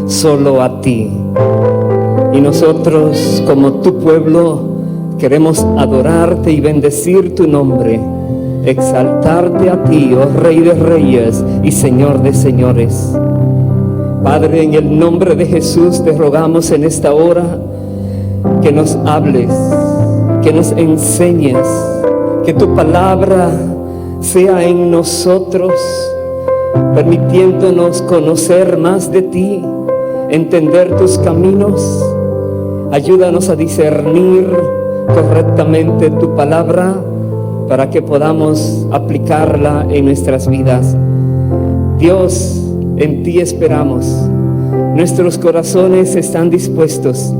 solo a ti. Y nosotros, como tu pueblo, queremos adorarte y bendecir tu nombre, exaltarte a ti, oh Rey de Reyes y Señor de Señores. Padre, en el nombre de Jesús te rogamos en esta hora que nos hables, que nos enseñes, que tu palabra sea en nosotros, permitiéndonos conocer más de ti, entender tus caminos. Ayúdanos a discernir correctamente tu palabra para que podamos aplicarla en nuestras vidas. Dios, en ti esperamos. Nuestros corazones están dispuestos.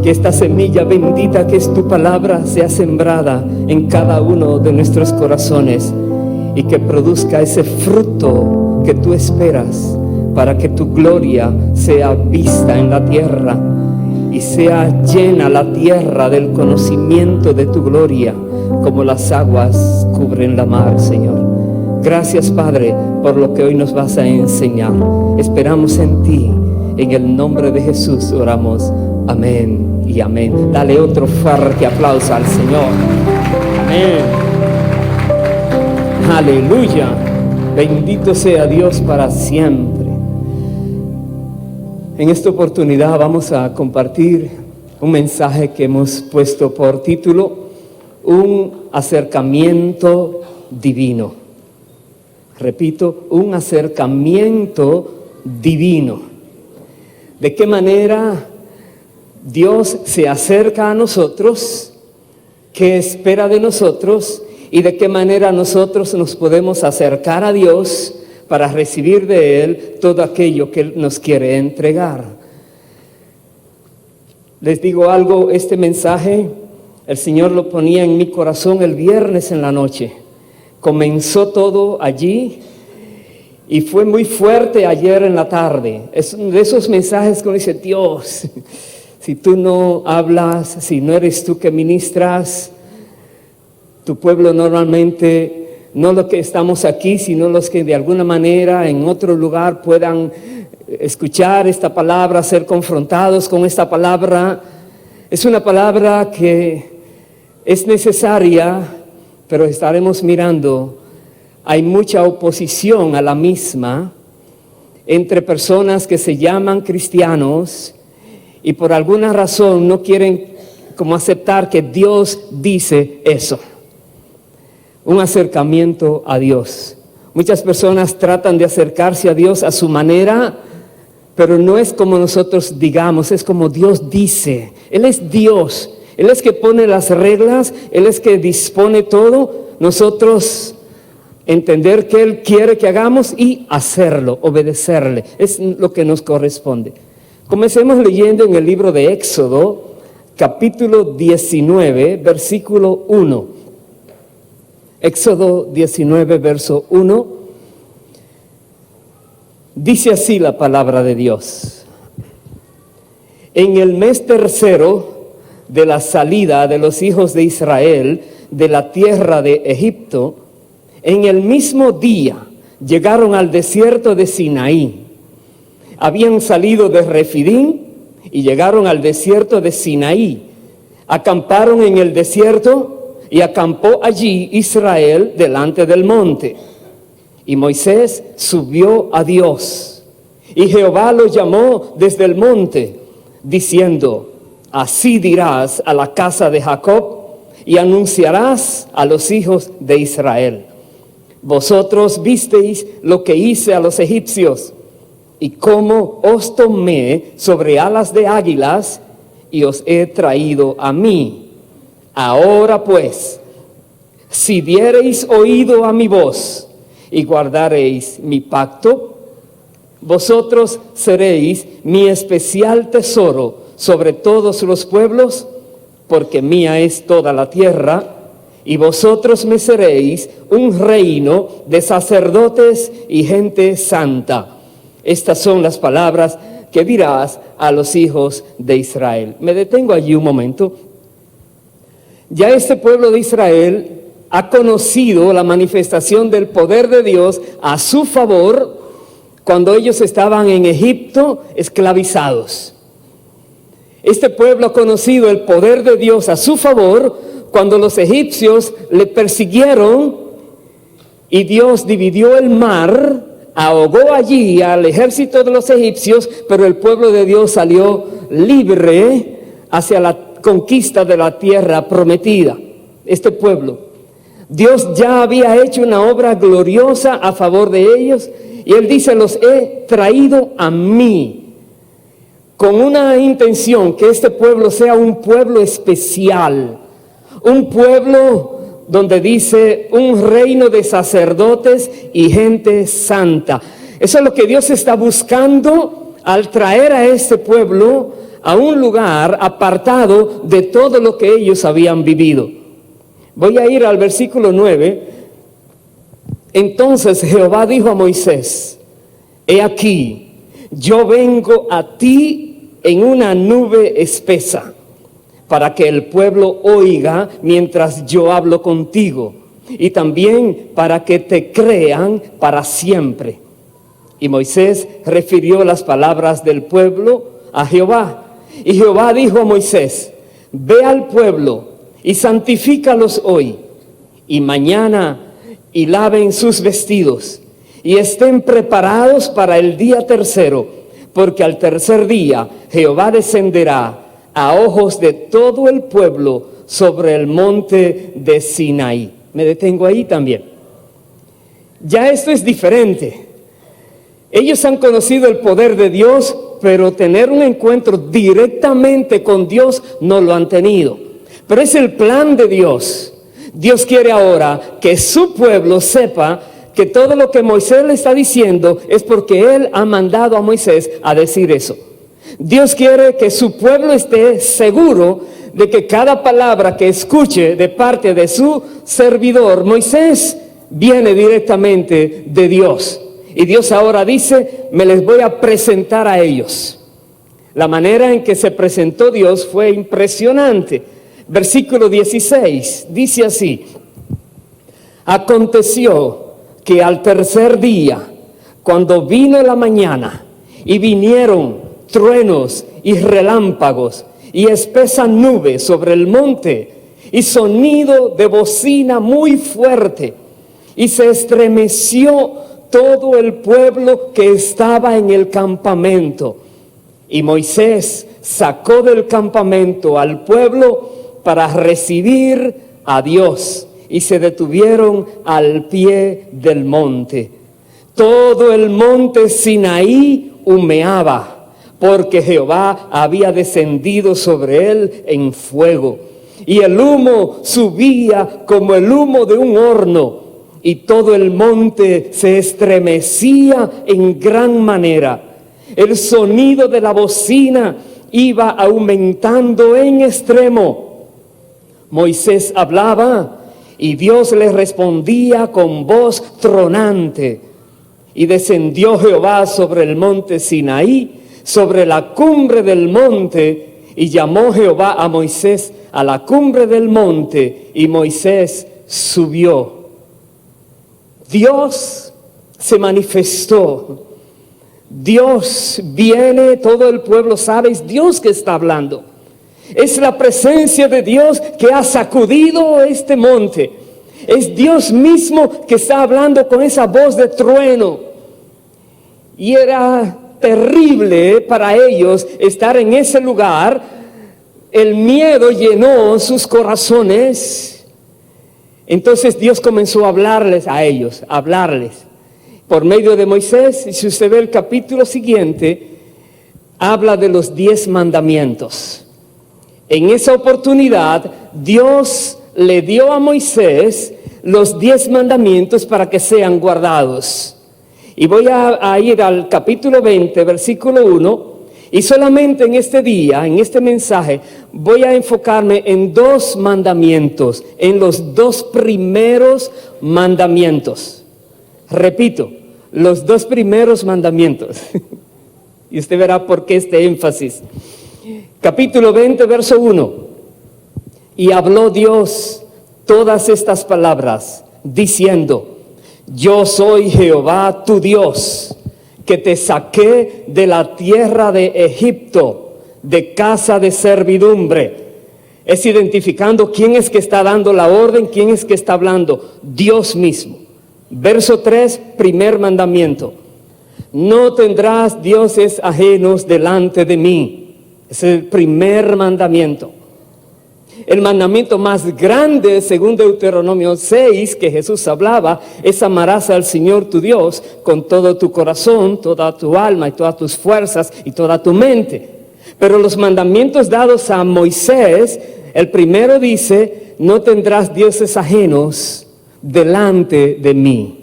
Que esta semilla bendita que es tu palabra sea sembrada en cada uno de nuestros corazones y que produzca ese fruto que tú esperas para que tu gloria sea vista en la tierra y sea llena la tierra del conocimiento de tu gloria como las aguas cubren la mar, Señor. Gracias, Padre, por lo que hoy nos vas a enseñar. Esperamos en ti. En el nombre de Jesús oramos. Amén y amén. Dale otro fuerte aplauso al Señor. Amén. Aleluya. Bendito sea Dios para siempre. En esta oportunidad vamos a compartir un mensaje que hemos puesto por título: un acercamiento divino. Repito, un acercamiento divino. ¿De qué manera Dios se acerca a nosotros? ¿Qué espera de nosotros? ¿Y de qué manera nosotros nos podemos acercar a Dios para recibir de Él todo aquello que Él nos quiere entregar? Les digo algo, este mensaje el Señor lo ponía en mi corazón el viernes en la noche. Comenzó todo allí y fue muy fuerte ayer en la tarde. Es uno de esos mensajes que uno dice: Dios, si tú no hablas, si no eres tú que ministras, tu pueblo normalmente, no los que estamos aquí, sino los que de alguna manera en otro lugar puedan escuchar esta palabra, ser confrontados con esta palabra. Es una palabra que es necesaria, pero estaremos mirando, hay mucha oposición a la misma entre personas que se llaman cristianos y por alguna razón no quieren como aceptar que Dios dice eso. Un acercamiento a Dios. Muchas personas tratan de acercarse a Dios a su manera, pero no es como nosotros digamos, es como Dios dice. Él es Dios. Él es que pone las reglas, Él es que dispone todo. Nosotros entender que Él quiere que hagamos y hacerlo, obedecerle. Es lo que nos corresponde. Comencemos leyendo en el libro de Éxodo, capítulo 19, versículo 1. Éxodo 19, verso 1. Dice así la palabra de Dios: en el mes tercero de la salida de los hijos de Israel de la tierra de Egipto, en el mismo día llegaron al desierto de Sinaí. Habían salido de Refidín y llegaron al desierto de Sinaí. Acamparon en el desierto y acampó allí Israel delante del monte. Y Moisés subió a Dios, y Jehová lo llamó desde el monte, diciendo: así dirás a la casa de Jacob y anunciarás a los hijos de Israel: vosotros visteis lo que hice a los egipcios y cómo os tomé sobre alas de águilas y os he traído a mí. Ahora pues, si diereis oído a mi voz y guardareis mi pacto, vosotros seréis mi especial tesoro sobre todos los pueblos, porque mía es toda la tierra, y vosotros me seréis un reino de sacerdotes y gente santa. Estas son las palabras que dirás a los hijos de Israel. Me detengo allí un momento. Ya este pueblo de Israel ha conocido la manifestación del poder de Dios a su favor cuando ellos estaban en Egipto esclavizados. Este pueblo ha conocido el poder de Dios a su favor cuando los egipcios le persiguieron y Dios dividió el mar, ahogó allí al ejército de los egipcios, pero el pueblo de Dios salió libre hacia la conquista de la tierra prometida. Este pueblo, Dios ya había hecho una obra gloriosa a favor de ellos y Él dice: los he traído a mí con una intención, que este pueblo sea un pueblo especial, un pueblo donde dice un reino de sacerdotes y gente santa. Eso es lo que Dios está buscando al traer a este pueblo a un lugar apartado de todo lo que ellos habían vivido. Voy a ir al versículo 9. Entonces Jehová dijo a Moisés: he aquí, yo vengo a ti en una nube espesa, para que el pueblo oiga mientras yo hablo contigo, y también para que te crean para siempre. Y Moisés refirió las palabras del pueblo a Jehová. Y Jehová dijo a Moisés: ve al pueblo y santifícalos hoy y mañana, y laven sus vestidos y estén preparados para el día tercero, porque al tercer día Jehová descenderá a ojos de todo el pueblo sobre el monte de Sinaí. Me detengo ahí también. Ya esto es diferente. Ellos han conocido el poder de Dios, pero tener un encuentro directamente con Dios no lo han tenido. Pero es el plan de Dios. Dios quiere ahora que su pueblo sepa que todo lo que Moisés le está diciendo es porque Él ha mandado a Moisés a decir eso. Dios quiere que su pueblo esté seguro de que cada palabra que escuche de parte de su servidor Moisés viene directamente de Dios. Y Dios ahora dice: me les voy a presentar a ellos. La manera en que se presentó Dios fue impresionante. Versículo 16 dice así: aconteció que al tercer día, cuando vino la mañana y vinieron truenos y relámpagos y espesa nube sobre el monte y sonido de bocina muy fuerte, y se estremeció todo el pueblo que estaba en el campamento. Y Moisés sacó del campamento al pueblo para recibir a Dios, y se detuvieron al pie del monte. Todo el monte Sinaí humeaba, porque Jehová había descendido sobre él en fuego, y el humo subía como el humo de un horno, y todo el monte se estremecía en gran manera. El sonido de la bocina iba aumentando en extremo. Moisés hablaba y Dios le respondía con voz tronante. Y descendió Jehová sobre el monte Sinaí, sobre la cumbre del monte, y llamó Jehová a Moisés a la cumbre del monte, y Moisés subió. Dios se manifestó. Dios viene, todo el pueblo sabe, es Dios que está hablando. Es la presencia de Dios que ha sacudido este monte. Es Dios mismo que está hablando con esa voz de trueno. Y era terrible para ellos estar en ese lugar. El miedo llenó sus corazones. Entonces Dios comenzó a hablarles a ellos, a hablarles por medio de Moisés. Y si usted ve el capítulo siguiente, habla de los 10 mandamientos. En esa oportunidad, Dios le dio a Moisés los 10 mandamientos para que sean guardados. Y voy a ir al capítulo 20, versículo 1, y solamente en este día, en este mensaje, voy a enfocarme en 2 mandamientos, en los 2 primeros mandamientos. Repito, los 2 primeros mandamientos. Y usted verá por qué este énfasis. Capítulo 20, verso 1. Y habló Dios todas estas palabras, diciendo: yo soy Jehová tu Dios, que te saqué de la tierra de Egipto, de casa de servidumbre. Es identificando quién es que está dando la orden, quién es que está hablando, Dios mismo. Verso 3, primer mandamiento. No tendrás dioses ajenos delante de mí. Es el primer mandamiento. El mandamiento más grande, según Deuteronomio 6, que Jesús hablaba, es amarás al Señor tu Dios con todo tu corazón, toda tu alma y todas tus fuerzas y toda tu mente. Pero los mandamientos dados a Moisés, el primero dice, no tendrás dioses ajenos delante de mí.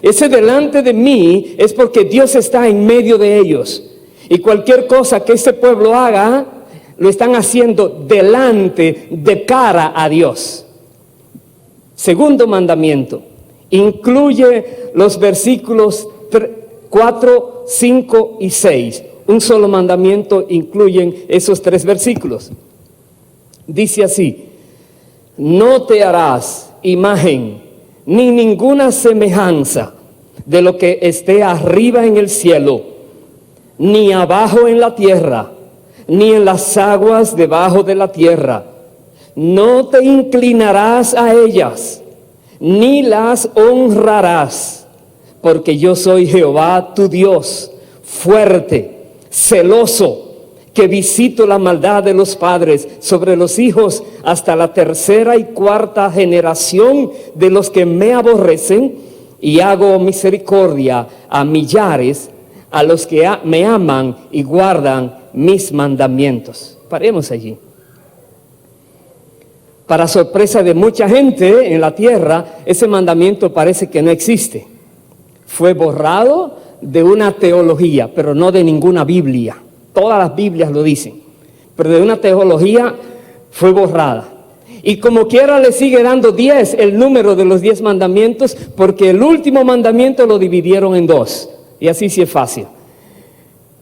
Ese delante de mí es porque Dios está en medio de ellos. Y cualquier cosa que este pueblo haga, lo están haciendo delante, de cara a Dios. Segundo mandamiento, incluye los versículos 4, 5 y 6. Un solo mandamiento incluyen esos 3 versículos. Dice así, no te harás imagen ni ninguna semejanza de lo que esté arriba en el cielo, ni abajo en la tierra, ni en las aguas debajo de la tierra. No te inclinarás a ellas, ni las honrarás, porque yo soy Jehová tu Dios, fuerte, celoso, que visito la maldad de los padres sobre los hijos hasta la 3ª y 4ª generación de los que me aborrecen, y hago misericordia a millares, a los que me aman y guardan mis mandamientos. Paremos allí. Para sorpresa de mucha gente en la tierra, ese mandamiento parece que no existe. Fue borrado de una teología, pero no de ninguna Biblia. Todas las Biblias lo dicen, pero de una teología fue borrada. Y como quiera le sigue dando 10 el número de los 10 mandamientos, porque el último mandamiento lo dividieron en 2. Y así sí es fácil.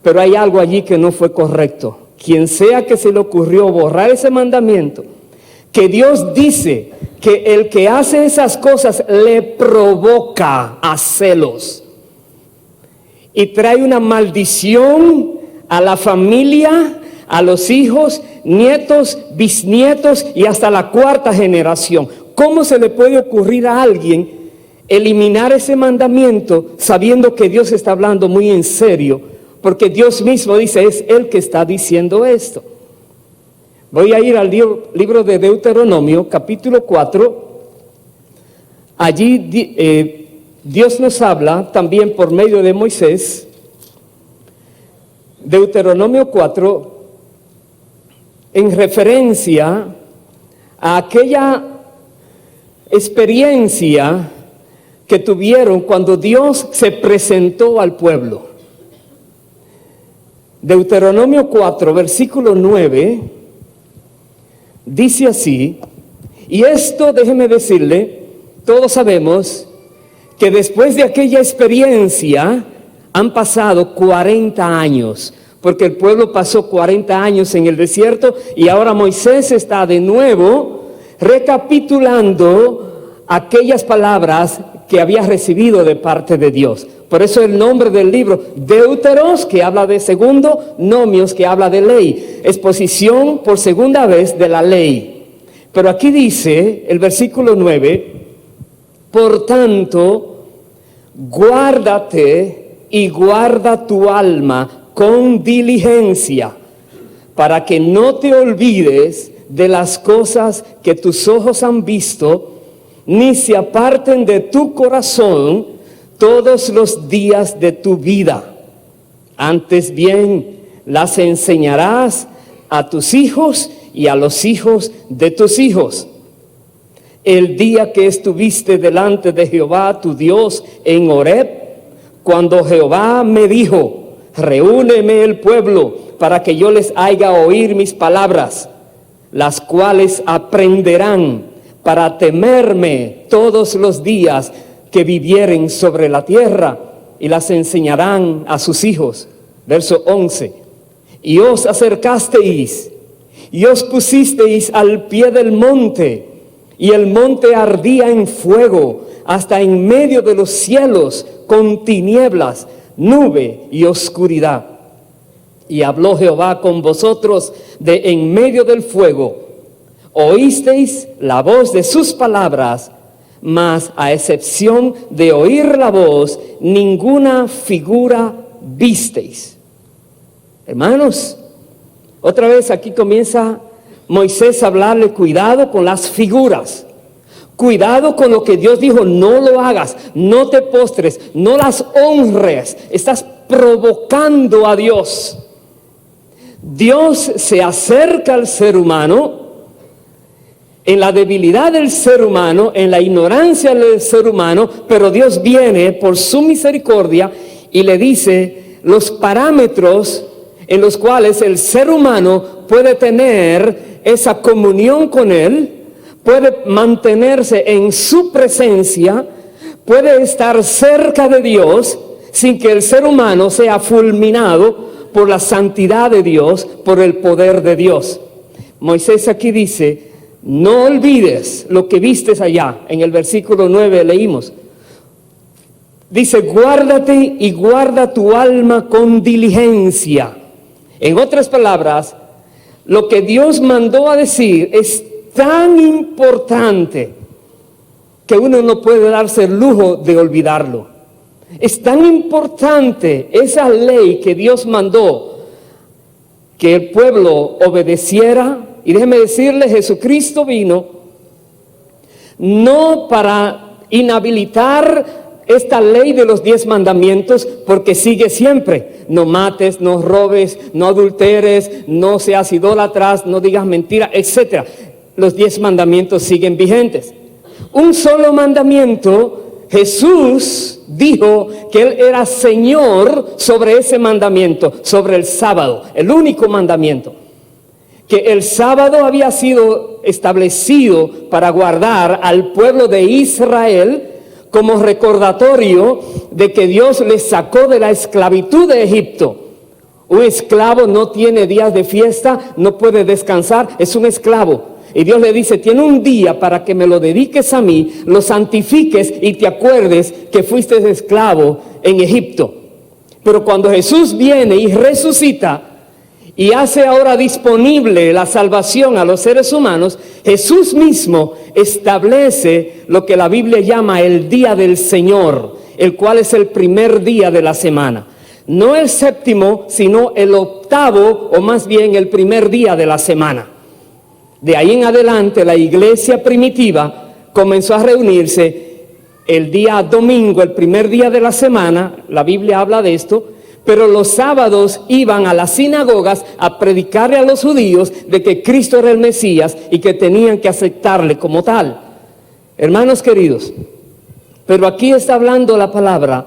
Pero hay algo allí que no fue correcto. Quien sea que se le ocurrió borrar ese mandamiento, que Dios dice que el que hace esas cosas le provoca a celos y trae una maldición a la familia, a los hijos, nietos, bisnietos y hasta la 4ª generación. ¿Cómo se le puede ocurrir a alguien eliminar ese mandamiento sabiendo que Dios está hablando muy en serio? Porque Dios mismo dice, es Él que está diciendo esto. Voy a ir al libro de Deuteronomio, capítulo 4. Allí Dios nos habla también por medio de Moisés. Deuteronomio 4, en referencia a aquella experiencia que tuvieron cuando Dios se presentó al pueblo. Deuteronomio 4, versículo 9, dice así, y esto déjeme decirle, todos sabemos que después de aquella experiencia han pasado 40 años, porque el pueblo pasó 40 años en el desierto y ahora Moisés está de nuevo recapitulando aquellas palabras que había recibido de parte de Dios. Por eso el nombre del libro, Deuteros, que habla de segundo, Nomios, que habla de ley, exposición por segunda vez de la ley. Pero aquí dice el versículo 9, por tanto, guárdate y guarda tu alma con diligencia, para que no te olvides de las cosas que tus ojos han visto, ni se aparten de tu corazón todos los días de tu vida. Antes bien, las enseñarás a tus hijos y a los hijos de tus hijos. El día que estuviste delante de Jehová tu Dios en Horeb, cuando Jehová me dijo, reúneme el pueblo para que yo les haga oír mis palabras, las cuales aprenderán para temerme todos los días que vivieren sobre la tierra, y las enseñarán a sus hijos. Verso 11, y os acercasteis, y os pusisteis al pie del monte, y el monte ardía en fuego, hasta en medio de los cielos, con tinieblas. nube y oscuridad. Y habló Jehová con vosotros de en medio del fuego. Oísteis la voz de sus palabras, mas a excepción de oír la voz, ninguna figura visteis. Hermanos, otra vez aquí comienza Moisés a hablarle, cuidado con las figuras. Cuidado con lo que Dios dijo, no lo hagas, no te postres, no las honres. Estás provocando a Dios. Dios se acerca al ser humano en la debilidad del ser humano, en la ignorancia del ser humano, pero Dios viene por su misericordia y le dice los parámetros en los cuales el ser humano puede tener esa comunión con Él, puede mantenerse en su presencia, puede estar cerca de Dios sin que el ser humano sea fulminado por la santidad de Dios, por el poder de Dios. Moisés aquí dice, no olvides lo que vistes allá. En el versículo 9 leímos. Dice, guárdate y guarda tu alma con diligencia. En otras palabras, lo que Dios mandó a decir es tan importante que uno no puede darse el lujo de olvidarlo. Es tan importante esa ley que Dios mandó que el pueblo obedeciera. Y déjeme decirle, Jesucristo vino no para inhabilitar esta ley de los 10 mandamientos, porque sigue siempre. No mates, no robes, no adulteres, no seas idólatras, no digas mentiras, etc. Los 10 mandamientos siguen vigentes. Un solo mandamiento, Jesús dijo que Él era Señor sobre ese mandamiento, sobre el sábado, el único mandamiento. Que el sábado había sido establecido para guardar al pueblo de Israel como recordatorio de que Dios les sacó de la esclavitud de Egipto. Un esclavo no tiene días de fiesta, no puede descansar, es un esclavo. Y Dios le dice, tiene un día para que me lo dediques a mí, lo santifiques y te acuerdes que fuiste esclavo en Egipto. Pero cuando Jesús viene y resucita y hace ahora disponible la salvación a los seres humanos, Jesús mismo establece lo que la Biblia llama el día del Señor, el cual es el primer día de la semana. No el séptimo, sino el octavo, o más bien el primer día de la semana. De ahí en adelante, la iglesia primitiva comenzó a reunirse el día domingo, el primer día de la semana. La Biblia habla de esto. Pero los sábados iban a las sinagogas a predicarle a los judíos de que Cristo era el Mesías y que tenían que aceptarle como tal. Hermanos queridos, pero aquí está hablando la palabra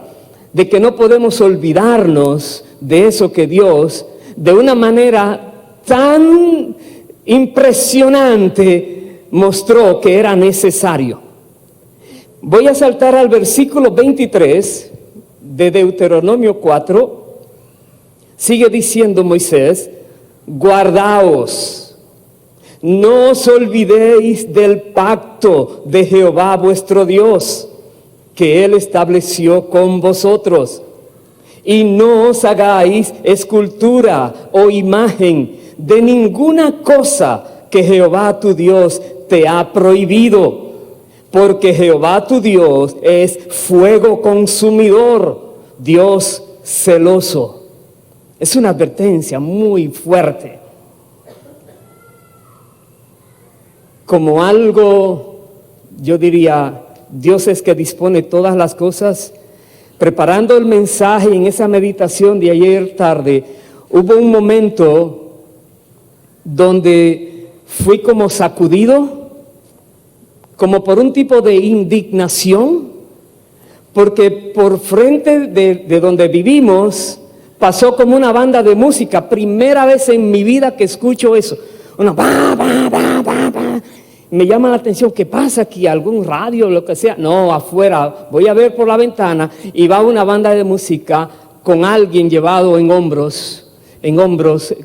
de que no podemos olvidarnos de eso que Dios, de una manera tan impresionante, mostró que era necesario. Voy a saltar al versículo 23 de Deuteronomio 4. Sigue diciendo Moisés, guardaos, no os olvidéis del pacto de Jehová vuestro Dios, que Él estableció con vosotros, y no os hagáis escultura o imagen de ninguna cosa que Jehová tu Dios te ha prohibido, porque Jehová tu Dios es fuego consumidor, Dios celoso. Es una advertencia muy fuerte. Como algo, yo diría, Dios es que dispone todas las cosas. Preparando el mensaje en esa meditación de ayer tarde, hubo un momento donde fui como sacudido, como por un tipo de indignación, porque por frente de donde vivimos pasó como una banda de música. Primera vez en mi vida que escucho eso. Una ba, ba, ba, ba, ba. Me llama la atención, ¿qué pasa aquí? ¿Algún radio, lo que sea? No, afuera, voy a ver por la ventana y va una banda de música con alguien llevado en hombros,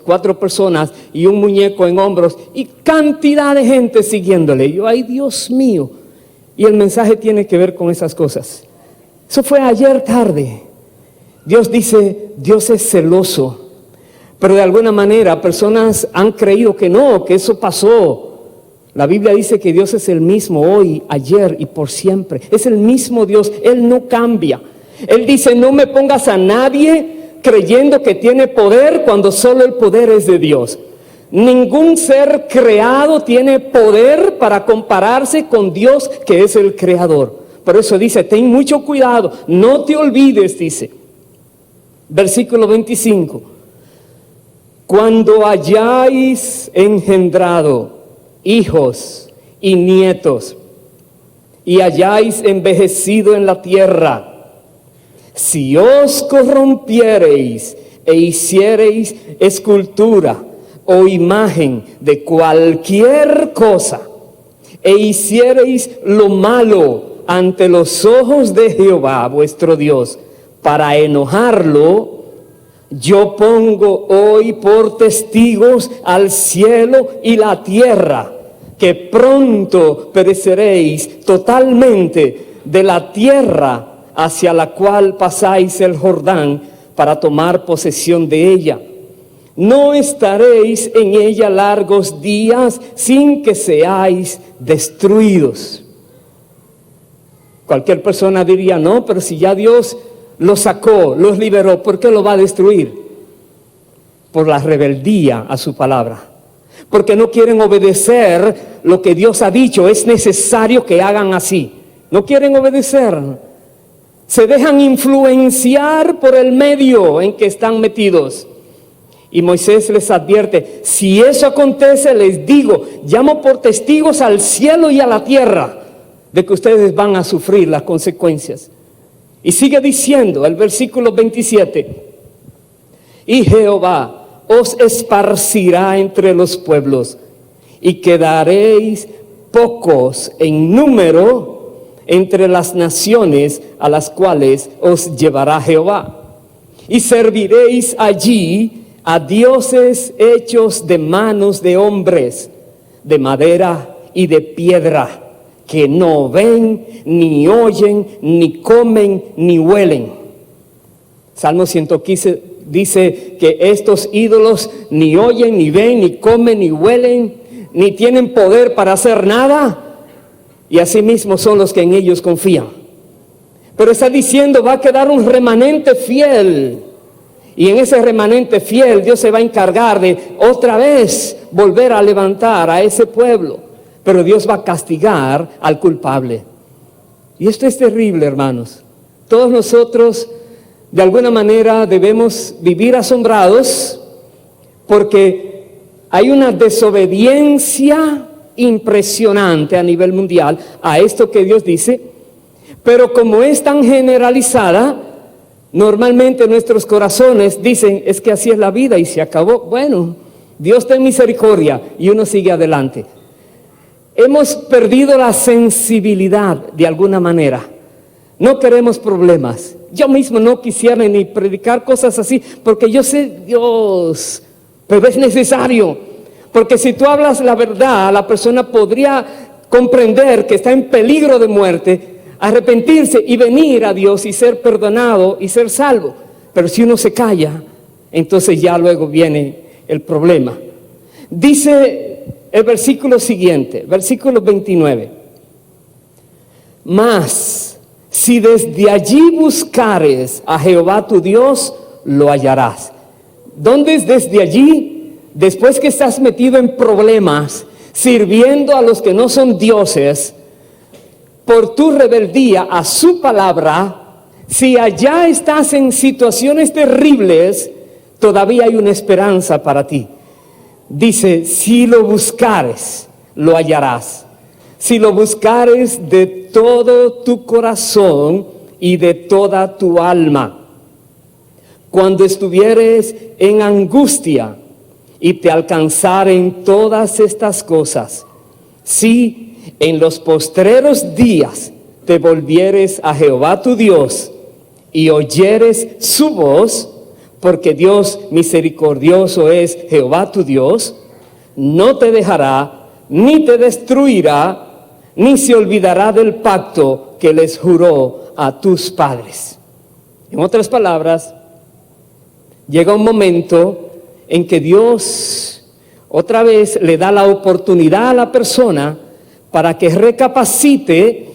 4 personas y un muñeco en hombros y cantidad de gente siguiéndole. Yo, ay Dios mío. Y el mensaje tiene que ver con esas cosas. Eso fue ayer tarde. Dios dice, Dios es celoso. Pero de alguna manera personas han creído que no, que eso pasó. La Biblia dice que Dios es el mismo hoy, ayer y por siempre. Es el mismo Dios, Él no cambia. Él dice, no me pongas a nadie creyendo que tiene poder cuando solo el poder es de Dios. Ningún ser creado tiene poder para compararse con Dios, que es el creador. Por eso dice, ten mucho cuidado, no te olvides, dice. Versículo 25. Cuando hayáis engendrado hijos y nietos y hayáis envejecido en la tierra, si os corrompiereis e hiciereis escultura o imagen de cualquier cosa, e hiciereis lo malo ante los ojos de Jehová vuestro Dios, para enojarlo, yo pongo hoy por testigos al cielo y la tierra, que pronto pereceréis totalmente de la tierra hacia la cual pasáis el Jordán para tomar posesión de ella. No estaréis en ella largos días sin que seáis destruidos. Cualquier persona diría, no, pero si ya Dios los sacó, los liberó, ¿por qué lo va a destruir? Por la rebeldía a su palabra. Porque no quieren obedecer lo que Dios ha dicho, es necesario que hagan así. No quieren obedecer. Se dejan influenciar por el medio en que están metidos. Y Moisés les advierte, si eso acontece, les digo, llamo por testigos al cielo y a la tierra de que ustedes van a sufrir las consecuencias. Y sigue diciendo el versículo 27, y Jehová os esparcirá entre los pueblos y quedaréis pocos en número entre las naciones a las cuales os llevará Jehová. Y serviréis allí a dioses hechos de manos de hombres, de madera y de piedra, que no ven, ni oyen, ni comen, ni huelen. Salmo 115 dice que estos ídolos ni oyen, ni ven, ni comen, ni huelen, ni tienen poder para hacer nada, y asimismo son los que en ellos confían. Pero está diciendo, va a quedar un remanente fiel, y en ese remanente fiel Dios se va a encargar de otra vez volver a levantar a ese pueblo. Pero Dios va a castigar al culpable. Y esto es terrible, hermanos. Todos nosotros, de alguna manera, debemos vivir asombrados porque hay una desobediencia impresionante a nivel mundial a esto que Dios dice. Pero como es tan generalizada, normalmente nuestros corazones dicen, es que así es la vida y se acabó. Bueno, Dios ten misericordia y uno sigue adelante. Hemos perdido la sensibilidad de alguna manera. No queremos problemas. Yo mismo no quisiera ni predicar cosas así, porque yo sé, Dios, pero es necesario. Porque si tú hablas la verdad, la persona podría comprender que está en peligro de muerte, arrepentirse y venir a Dios y ser perdonado y ser salvo. Pero si uno se calla, entonces ya luego viene el problema. Dice el versículo siguiente, versículo 29. Mas, si desde allí buscares a Jehová tu Dios, lo hallarás. ¿Dónde es desde allí? Después que estás metido en problemas, sirviendo a los que no son dioses, por tu rebeldía a su palabra, si allá estás en situaciones terribles, todavía hay una esperanza para ti. Dice, si lo buscares, lo hallarás. Si lo buscares de todo tu corazón y de toda tu alma. Cuando estuvieres en angustia y te alcanzaren todas estas cosas, si en los postreros días te volvieres a Jehová tu Dios y oyeres su voz, porque Dios misericordioso es Jehová tu Dios, no te dejará, ni te destruirá, ni se olvidará del pacto que les juró a tus padres. En otras palabras, llega un momento en que Dios otra vez le da la oportunidad a la persona para que recapacite,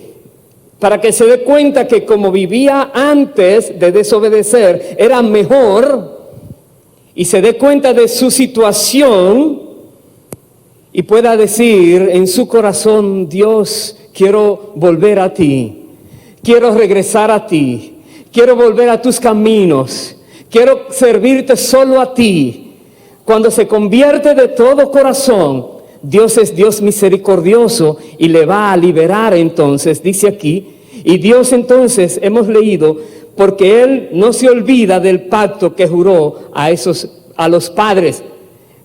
para que se dé cuenta que como vivía antes de desobedecer era mejor, y se dé cuenta de su situación y pueda decir en su corazón: Dios, quiero volver a ti, quiero regresar a ti, quiero volver a tus caminos, quiero servirte solo a ti. Cuando se convierte de todo corazón, Dios es Dios misericordioso y le va a liberar. Entonces dice aquí, y Dios entonces hemos leído, porque Él no se olvida del pacto que juró a los padres.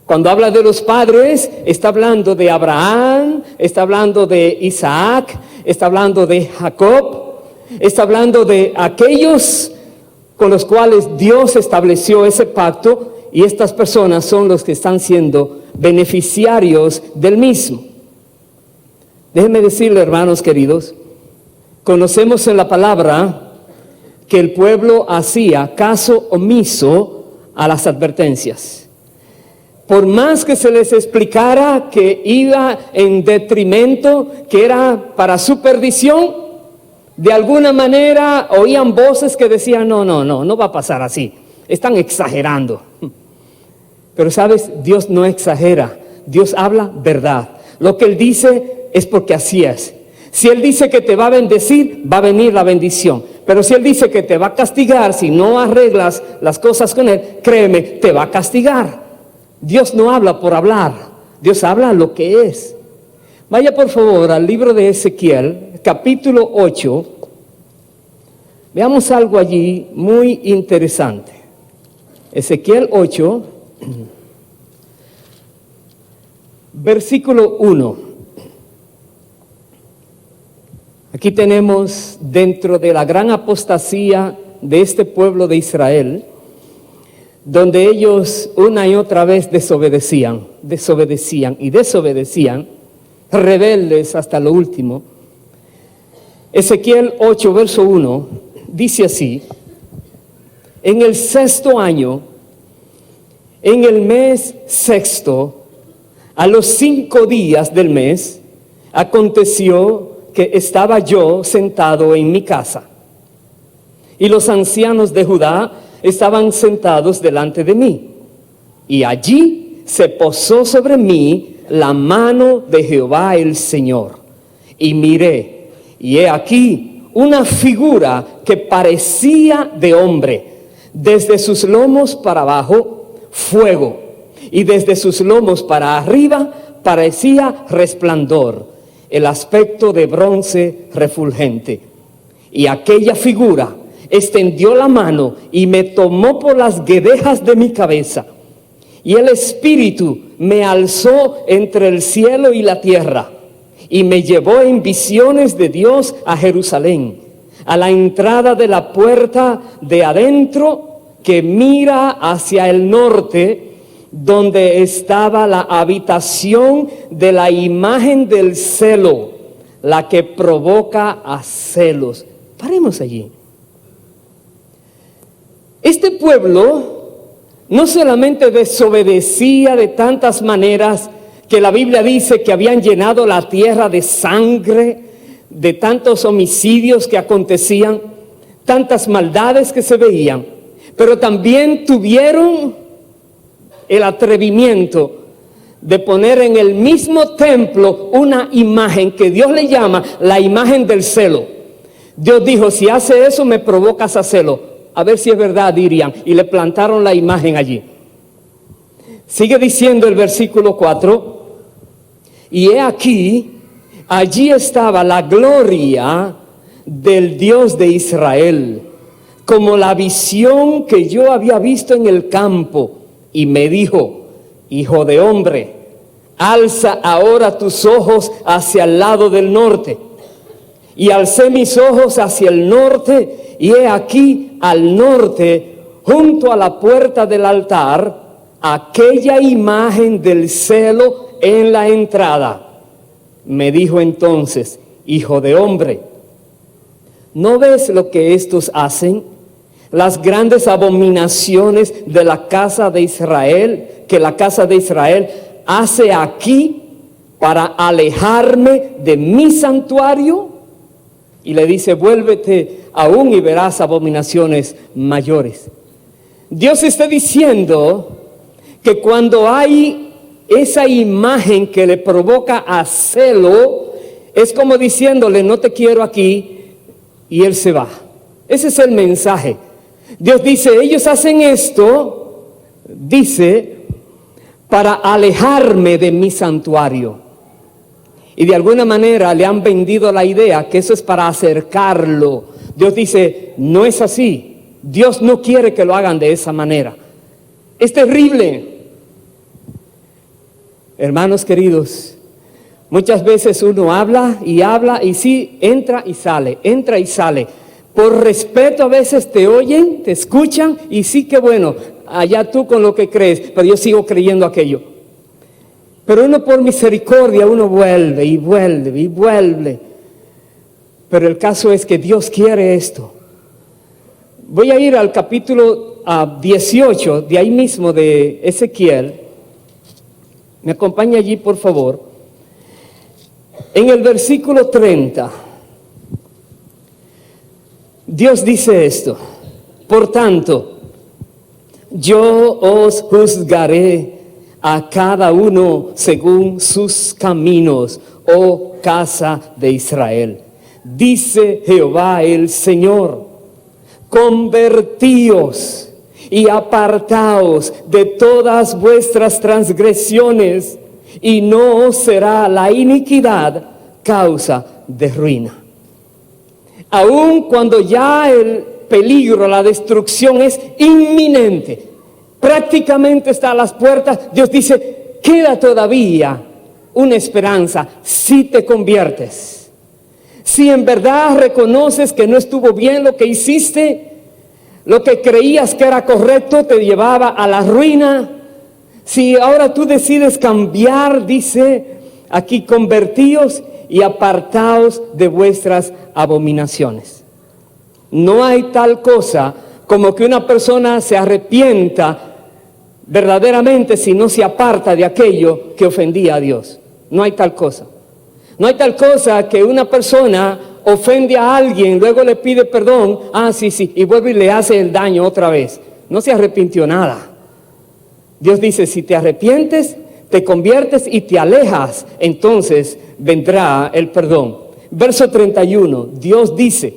Cuando habla de los padres, está hablando de Abraham, está hablando de Isaac, está hablando de Jacob, está hablando de aquellos con los cuales Dios estableció ese pacto, y estas personas son los que están siendo beneficiarios del mismo. Déjenme decirle, hermanos queridos, conocemos en la palabra que el pueblo hacía caso omiso a las advertencias. Por más que se les explicara que iba en detrimento, que era para su perdición, de alguna manera oían voces que decían: no va a pasar así, están exagerando. Pero sabes, Dios no exagera, Dios habla verdad. Lo que Él dice es porque así es. Si Él dice que te va a bendecir, va a venir la bendición. Pero si Él dice que te va a castigar si no arreglas las cosas con Él, créeme, te va a castigar. Dios no habla por hablar, Dios habla lo que es. Vaya por favor al libro de Ezequiel, capítulo 8. Veamos algo allí muy interesante. Ezequiel 8, versículo 1. Aquí tenemos, dentro de la gran apostasía de este pueblo de Israel, donde ellos una y otra vez desobedecían, rebeldes hasta lo último. Ezequiel 8, verso 1, dice así: en el 6º año, en el mes 6º, a los 5 días del mes, aconteció que estaba yo sentado en mi casa, y los ancianos de Judá estaban sentados delante de mí, y allí se posó sobre mí la mano de Jehová el Señor, y miré, y he aquí una figura que parecía de hombre, desde sus lomos para abajo fuego, y desde sus lomos para arriba parecía resplandor, el aspecto de bronce refulgente. Y aquella figura extendió la mano y me tomó por las guedejas de mi cabeza, y el Espíritu me alzó entre el cielo y la tierra, y me llevó en visiones de Dios a Jerusalén, a la entrada de la puerta de adentro que mira hacia el norte, donde estaba la habitación de la imagen del celo, la que provoca a celos. Paremos allí. Este pueblo no solamente desobedecía de tantas maneras que la Biblia dice que habían llenado la tierra de sangre, de tantos homicidios que acontecían, tantas maldades que se veían, pero también tuvieron el atrevimiento de poner en el mismo templo una imagen que Dios le llama la imagen del celo. Dios dijo: si hace eso me provocas a celo. A ver si es verdad, dirían, y le plantaron la imagen allí. Sigue diciendo el versículo 4: y he aquí, allí estaba la gloria del Dios de Israel, como la visión que yo había visto en el campo. Y me dijo: hijo de hombre, alza ahora tus ojos hacia el lado del norte. Y alcé mis ojos hacia el norte, y he aquí al norte, junto a la puerta del altar, aquella imagen del celo en la entrada. Me dijo entonces: hijo de hombre, ¿no ves lo que estos hacen? las grandes abominaciones de la casa de Israel, que la casa de Israel hace aquí para alejarme de mi santuario? Y le dice, vuélvete aún y verás abominaciones mayores. Dios está diciendo que cuando hay esa imagen que le provoca a celo, es como diciéndole, no te quiero aquí, y él se va. Ese es el mensaje. Dios dice, ellos hacen esto, dice, para alejarme de mi santuario. Y de alguna manera le han vendido la idea que eso es para acercarlo. Dios dice, no es así. Dios no quiere que lo hagan de esa manera. Es terrible. Hermanos queridos, muchas veces uno habla y sí, entra y sale. Por respeto a veces te oyen, te escuchan y sí, que bueno, allá tú con lo que crees, pero yo sigo creyendo aquello. Pero uno por misericordia, uno vuelve y vuelve y vuelve. Pero el caso es que Dios quiere esto. Voy a ir al capítulo 18, de ahí mismo de Ezequiel. Me acompaña allí, por favor. En el versículo 30, Dios dice esto: por tanto, yo os juzgaré a cada uno según sus caminos, oh casa de Israel. Dice Jehová el Señor: convertíos y apartaos de todas vuestras transgresiones, y no os será la iniquidad causa de ruina. Aun cuando ya el peligro, la destrucción es inminente, prácticamente está a las puertas, Dios dice, queda todavía una esperanza si te conviertes. Si en verdad reconoces que no estuvo bien lo que hiciste, lo que creías que era correcto te llevaba a la ruina. Si ahora tú decides cambiar, dice aquí, convertíos y apartaos de vuestras abominaciones. No hay tal cosa como que una persona se arrepienta verdaderamente si no se aparta de aquello que ofendía a Dios. No hay tal cosa. No hay tal cosa que una persona ofende a alguien, luego le pide perdón, sí, y vuelve y le hace el daño otra vez. No se arrepintió nada. Dios dice, si te arrepientes, te conviertes y te alejas, entonces vendrá el perdón. Verso 31, Dios dice,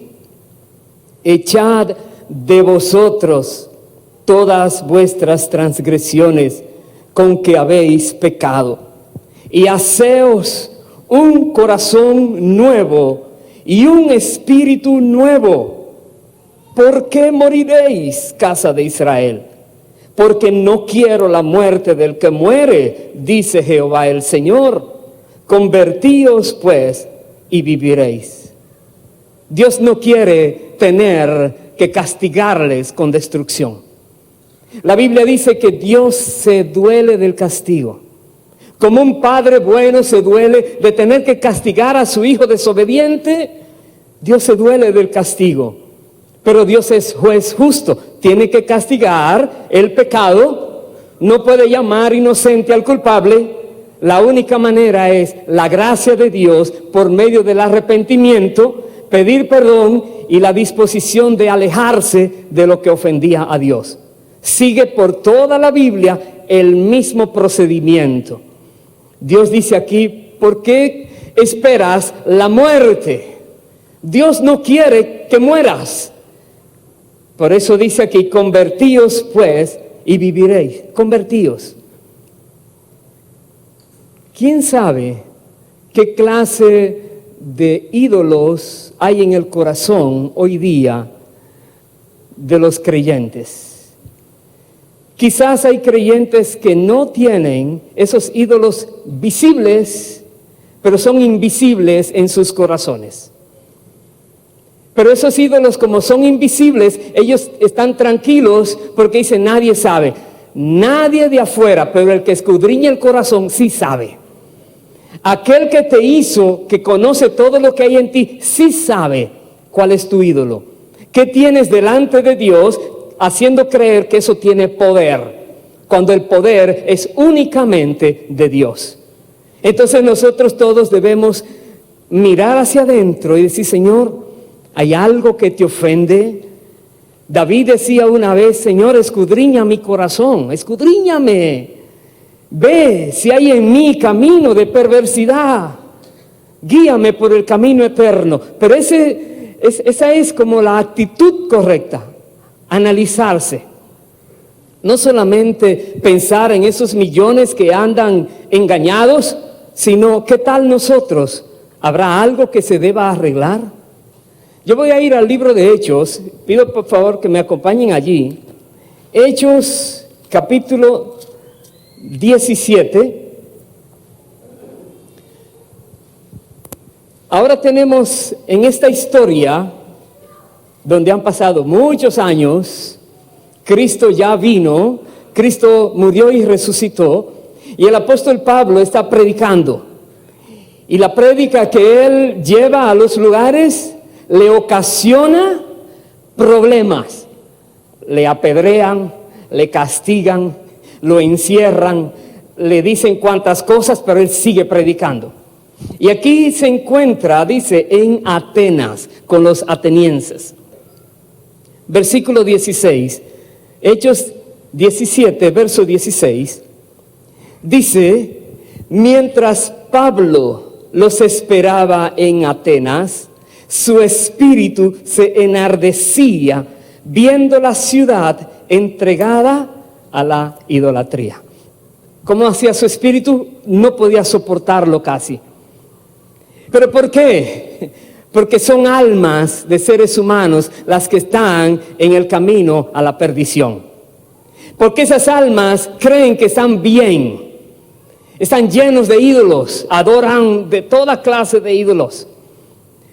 echad de vosotros todas vuestras transgresiones con que habéis pecado, y haceos un corazón nuevo y un espíritu nuevo. ¿Por qué moriréis, casa de Israel? Porque no quiero la muerte del que muere, dice Jehová el Señor. Convertíos pues y viviréis. Dios no quiere tener que castigarles con destrucción. La Biblia dice que Dios se duele del castigo. Como un padre bueno se duele de tener que castigar a su hijo desobediente, Dios se duele del castigo. Pero Dios es juez justo, tiene que castigar el pecado, no puede llamar inocente al culpable. La única manera es la gracia de Dios por medio del arrepentimiento, pedir perdón y la disposición de alejarse de lo que ofendía a Dios. Sigue por toda la Biblia el mismo procedimiento. Dios dice aquí, ¿por qué esperas la muerte? Dios no quiere que mueras. Por eso dice aquí, convertíos pues y viviréis. Convertíos. ¿Quién sabe qué clase de ídolos hay en el corazón hoy día de los creyentes? Quizás hay creyentes que no tienen esos ídolos visibles, pero son invisibles en sus corazones. Pero esos ídolos, como son invisibles, ellos están tranquilos porque dicen, nadie sabe. Nadie de afuera, pero el que escudriña el corazón sí sabe. Aquel que te hizo, que conoce todo lo que hay en ti, sí sabe cuál es tu ídolo. ¿Qué tienes delante de Dios haciendo creer que eso tiene poder? Cuando el poder es únicamente de Dios. Entonces nosotros todos debemos mirar hacia adentro y decir, Señor, ¿hay algo que te ofende? David decía una vez, Señor, escudriña mi corazón, escudriñame. Ve si hay en mí camino de perversidad. Guíame por el camino eterno. Pero esa es como la actitud correcta. Analizarse. No solamente pensar en esos millones que andan engañados, sino ¿qué tal nosotros? ¿Habrá algo que se deba arreglar? Yo voy a ir al libro de Hechos. Pido por favor que me acompañen allí. Hechos capítulo 17. Ahora tenemos en esta historia, donde han pasado muchos años, Cristo ya vino, Cristo murió y resucitó, y el apóstol Pablo está predicando. Y la prédica que él lleva a los lugares le ocasiona problemas. Le apedrean, le castigan, lo encierran, le dicen cuantas cosas, pero él sigue predicando. Y aquí se encuentra, dice, en Atenas, con los atenienses. Versículo 16, Hechos 17, verso 16, dice, mientras Pablo los esperaba en Atenas, su espíritu se enardecía viendo la ciudad entregada a la idolatría. ¿Cómo hacía su espíritu? No podía soportarlo casi. ¿Pero por qué? Porque son almas de seres humanos las que están en el camino a la perdición. Porque esas almas creen que están bien. Están llenos de ídolos, adoran de toda clase de ídolos.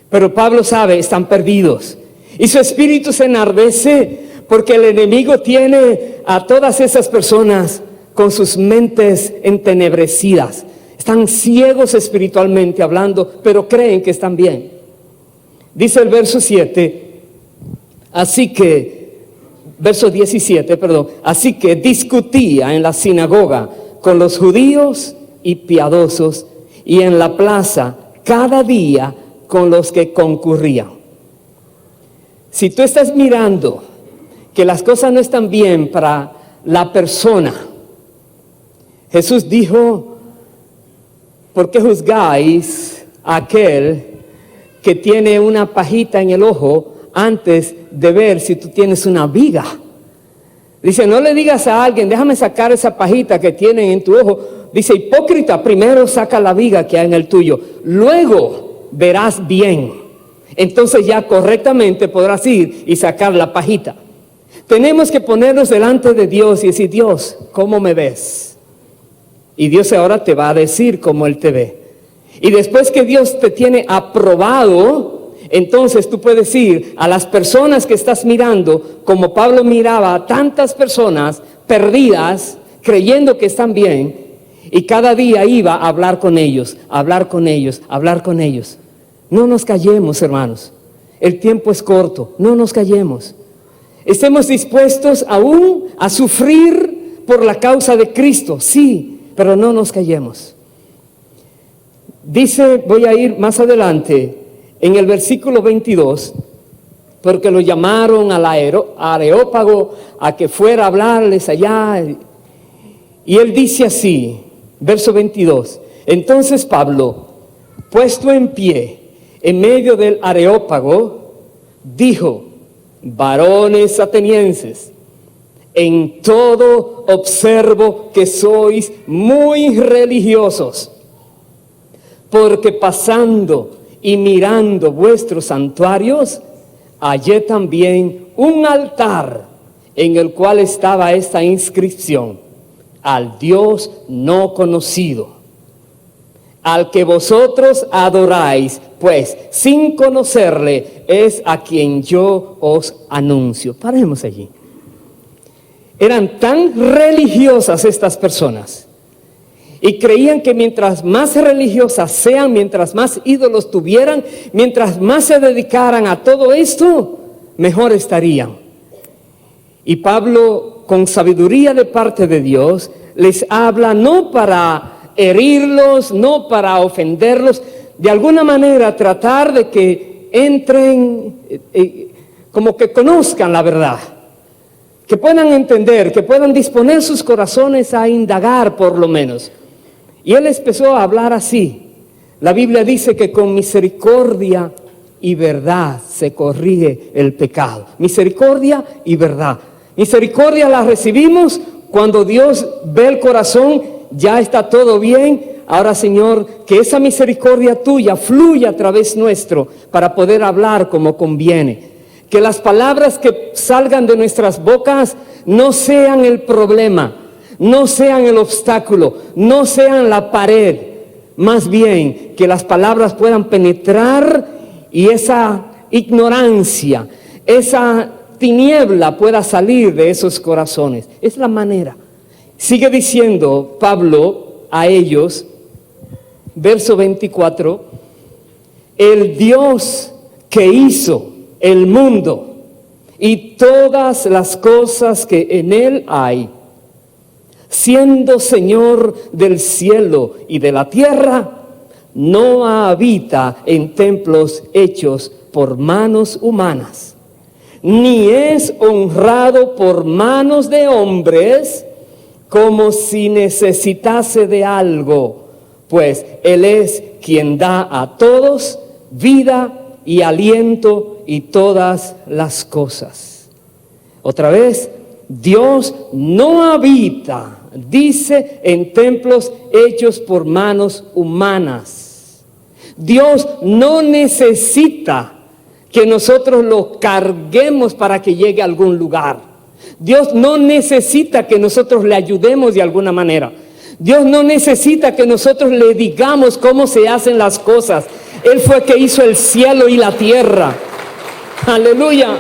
Pero Pablo sabe, están perdidos. Y su espíritu se enardece porque el enemigo tiene a todas esas personas con sus mentes entenebrecidas. Están ciegos espiritualmente hablando, pero creen que están bien. Dice el verso 7, verso 17, así que discutía en la sinagoga con los judíos y piadosos, y en la plaza cada día con los que concurrían. Si tú estás mirando que las cosas no están bien para la persona, Jesús dijo, ¿por qué juzgáis a aquel que tiene una pajita en el ojo antes de ver si tú tienes una viga? Dice, no le digas a alguien, déjame sacar esa pajita que tiene en tu ojo. Dice, hipócrita, primero saca la viga que hay en el tuyo, luego verás bien. Entonces ya correctamente podrás ir y sacar la pajita. Tenemos que ponernos delante de Dios y decir, Dios, ¿cómo me ves? Y Dios ahora te va a decir cómo Él te ve. Y después que Dios te tiene aprobado, entonces tú puedes ir a las personas que estás mirando, como Pablo miraba a tantas personas perdidas, creyendo que están bien, y cada día iba a hablar con ellos, hablar con ellos, hablar con ellos. No nos callemos, hermanos. El tiempo es corto, no nos callemos. Estemos dispuestos aún a sufrir por la causa de Cristo, sí, pero no nos callemos. Dice, voy a ir más adelante, en el versículo 22, porque lo llamaron al Areópago a que fuera a hablarles allá. Y él dice así, verso 22, entonces Pablo, puesto en pie en medio del Areópago, dijo, varones atenienses, en todo observo que sois muy religiosos, porque pasando y mirando vuestros santuarios, hallé también un altar en el cual estaba esta inscripción, al Dios no conocido, al que vosotros adoráis, pues sin conocerle es a quien yo os anuncio. Paremos allí. Eran tan religiosas estas personas y creían que mientras más religiosas sean, mientras más ídolos tuvieran, mientras más se dedicaran a todo esto, mejor estarían. Y Pablo, con sabiduría de parte de Dios, les habla no para herirlos, no para ofenderlos, de alguna manera tratar de que entren, como que conozcan la verdad, que puedan entender, que puedan disponer sus corazones a indagar por lo menos. Y él empezó a hablar así. La Biblia dice que con misericordia y verdad se corrige el pecado. Misericordia y verdad. Misericordia la recibimos cuando Dios ve el corazón, ya está todo bien. Ahora, Señor, que esa misericordia tuya fluya a través nuestro para poder hablar como conviene. Que las palabras que salgan de nuestras bocas no sean el problema, no sean el obstáculo, no sean la pared. Más bien, que las palabras puedan penetrar y esa ignorancia, esa tiniebla pueda salir de esos corazones. Es la manera. Sigue diciendo Pablo a ellos, verso 24, el Dios que hizo el mundo y todas las cosas que en él hay, siendo Señor del cielo y de la tierra, no habita en templos hechos por manos humanas, ni es honrado por manos de hombres como si necesitase de algo, pues Él es quien da a todos vida y aliento y todas las cosas. Otra vez, Dios no habita, dice, en templos hechos por manos humanas. Dios no necesita que nosotros lo carguemos para que llegue a algún lugar. Dios no necesita que nosotros le ayudemos de alguna manera. Dios no necesita que nosotros le digamos cómo se hacen las cosas. Él fue el que hizo el cielo y la tierra. Aleluya.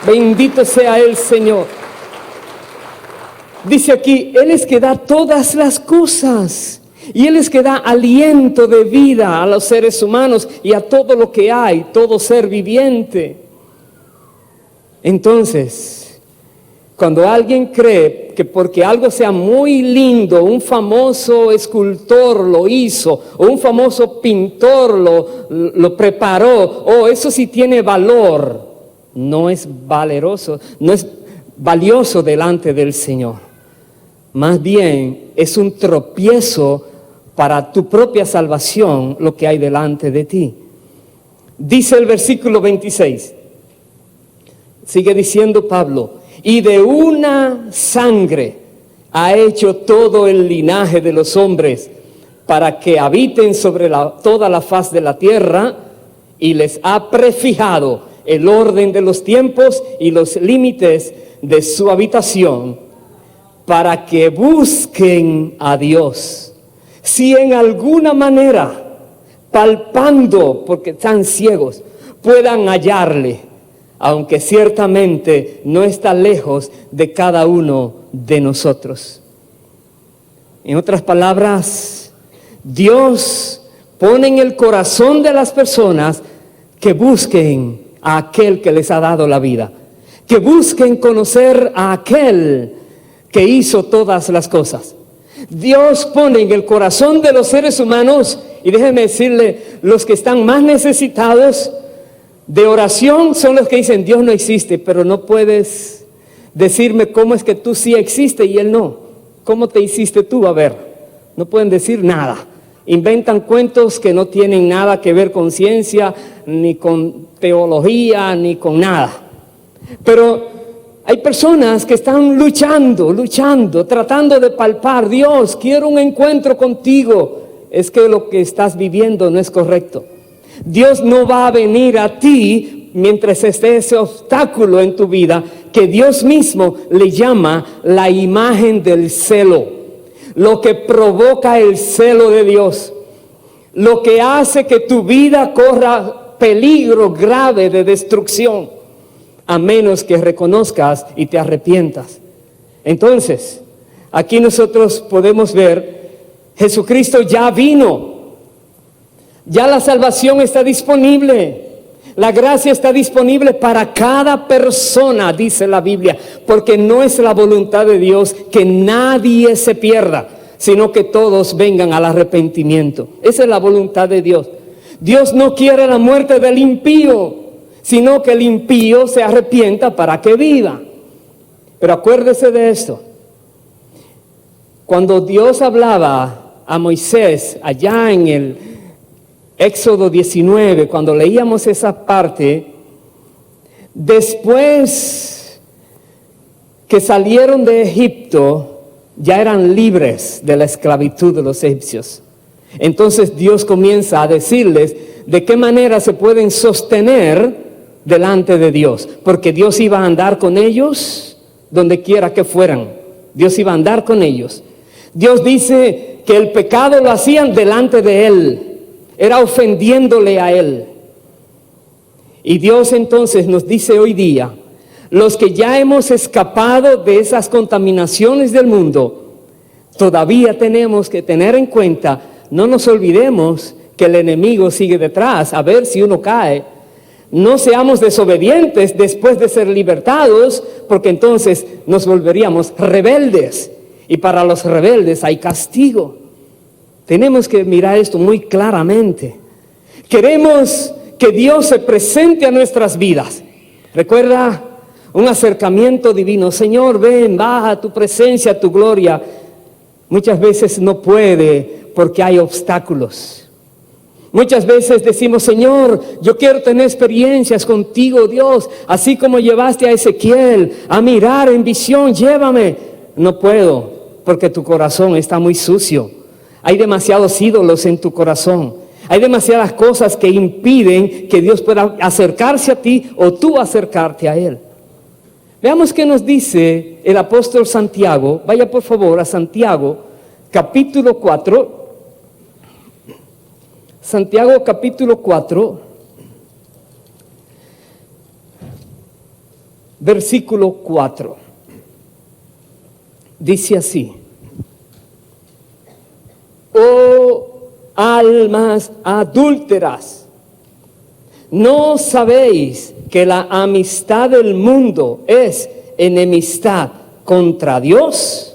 Bendito sea el Señor. Dice aquí, Él es que da todas las cosas. Y Él es que da aliento de vida a los seres humanos y a todo lo que hay, todo ser viviente. Entonces, cuando alguien cree que porque algo sea muy lindo, un famoso escultor lo hizo, o un famoso pintor lo preparó, eso sí tiene valor, no es valeroso, no es valioso delante del Señor. Más bien es un tropiezo para tu propia salvación lo que hay delante de ti. Dice el versículo 26, sigue diciendo Pablo, y de una sangre ha hecho todo el linaje de los hombres para que habiten sobre toda la faz de la tierra, y les ha prefijado el orden de los tiempos y los límites de su habitación, para que busquen a Dios. Si en alguna manera, palpando, porque están ciegos, puedan hallarle, aunque ciertamente no está lejos de cada uno de nosotros. En otras palabras, Dios pone en el corazón de las personas que busquen a aquel que les ha dado la vida, que busquen conocer a aquel que hizo todas las cosas. Dios pone en el corazón de los seres humanos, y déjeme decirle, los que están más necesitados de oración son los que dicen Dios no existe, pero no puedes decirme cómo es que tú sí existes y Él no. ¿Cómo te hiciste tú? A ver, no pueden decir nada. Inventan cuentos que no tienen nada que ver con ciencia, ni con teología, ni con nada. Pero hay personas que están luchando, tratando de palpar. Dios, quiero un encuentro contigo. Es que lo que estás viviendo no es correcto. Dios no va a venir a ti mientras esté ese obstáculo en tu vida, que Dios mismo le llama la imagen del celo. Lo que provoca el celo de Dios. Lo que hace que tu vida corra peligro grave de destrucción, a menos que reconozcas y te arrepientas. Entonces, aquí nosotros podemos ver, Jesucristo ya vino, ya la salvación está disponible. La gracia está disponible para cada persona, dice la Biblia, porque no es la voluntad de Dios que nadie se pierda, sino que todos vengan al arrepentimiento. Esa es la voluntad de Dios. Dios no quiere la muerte del impío, sino que el impío se arrepienta para que viva. Pero acuérdese de esto. Cuando Dios hablaba a Moisés allá en el Éxodo 19, cuando leíamos esa parte, después que salieron de Egipto, ya eran libres de la esclavitud de los egipcios. Entonces Dios comienza a decirles de qué manera se pueden sostener delante de Dios, porque Dios iba a andar con ellos donde quiera que fueran. Dios iba a andar con ellos. Dios dice que el pecado lo hacían delante de Él, era ofendiéndole a Él. Y Dios entonces nos dice hoy día, los que ya hemos escapado de esas contaminaciones del mundo, todavía tenemos que tener en cuenta, no nos olvidemos que el enemigo sigue detrás, a ver si uno cae. No seamos desobedientes después de ser libertados, porque entonces nos volveríamos rebeldes. Y para los rebeldes hay castigo. Tenemos que mirar esto muy claramente. Queremos que Dios se presente a nuestras vidas. Recuerda un acercamiento divino. Señor, ven, baja a tu presencia, a tu gloria. Muchas veces no puede porque hay obstáculos. Muchas veces decimos, Señor, yo quiero tener experiencias contigo, Dios, así como llevaste a Ezequiel a mirar en visión, llévame. No puedo, porque tu corazón está muy sucio. Hay demasiados ídolos en tu corazón. Hay demasiadas cosas que impiden que Dios pueda acercarse a ti o tú acercarte a Él. Veamos qué nos dice el apóstol Santiago. Vaya por favor a Santiago, capítulo 4. Santiago capítulo 4, versículo 4. Dice así: oh almas adúlteras, ¿no sabéis que la amistad del mundo es enemistad contra Dios?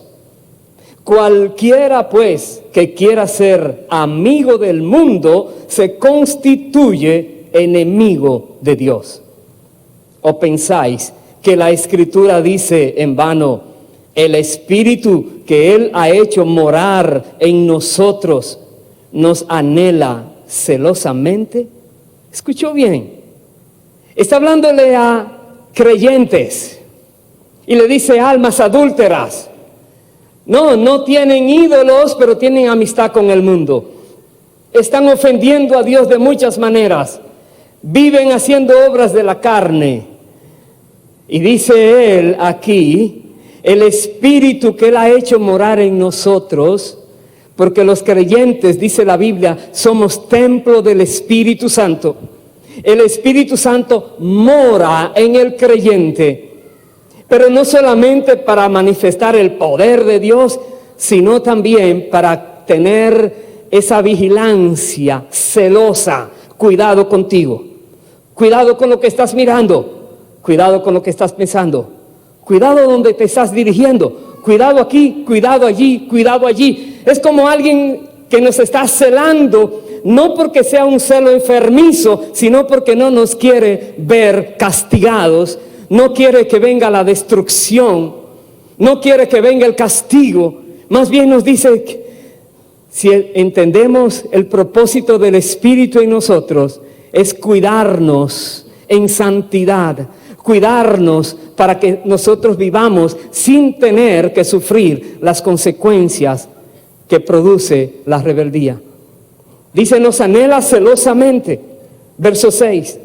Cualquiera pues que quiera ser amigo del mundo se constituye enemigo de Dios. ¿O pensáis que la Escritura dice en vano, el Espíritu que Él ha hecho morar en nosotros nos anhela celosamente? ¿Escuchó bien? Está hablándole a creyentes y le dice almas adúlteras. No tienen ídolos, pero tienen amistad con el mundo. Están ofendiendo a Dios de muchas maneras. Viven haciendo obras de la carne. Y dice Él aquí, el Espíritu que Él ha hecho morar en nosotros, porque los creyentes, dice la Biblia, somos templo del Espíritu Santo. El Espíritu Santo mora en el creyente. Pero no solamente para manifestar el poder de Dios, sino también para tener esa vigilancia celosa. Cuidado contigo, cuidado con lo que estás mirando, cuidado con lo que estás pensando, cuidado donde te estás dirigiendo, cuidado aquí, cuidado allí, cuidado allí. Es como alguien que nos está celando, no porque sea un celo enfermizo, sino porque no nos quiere ver castigados. No quiere que venga la destrucción, no quiere que venga el castigo. Más bien nos dice que si entendemos el propósito del Espíritu en nosotros, es cuidarnos en santidad, cuidarnos para que nosotros vivamos sin tener que sufrir las consecuencias que produce la rebeldía. Dice, nos anhela celosamente, verso 6.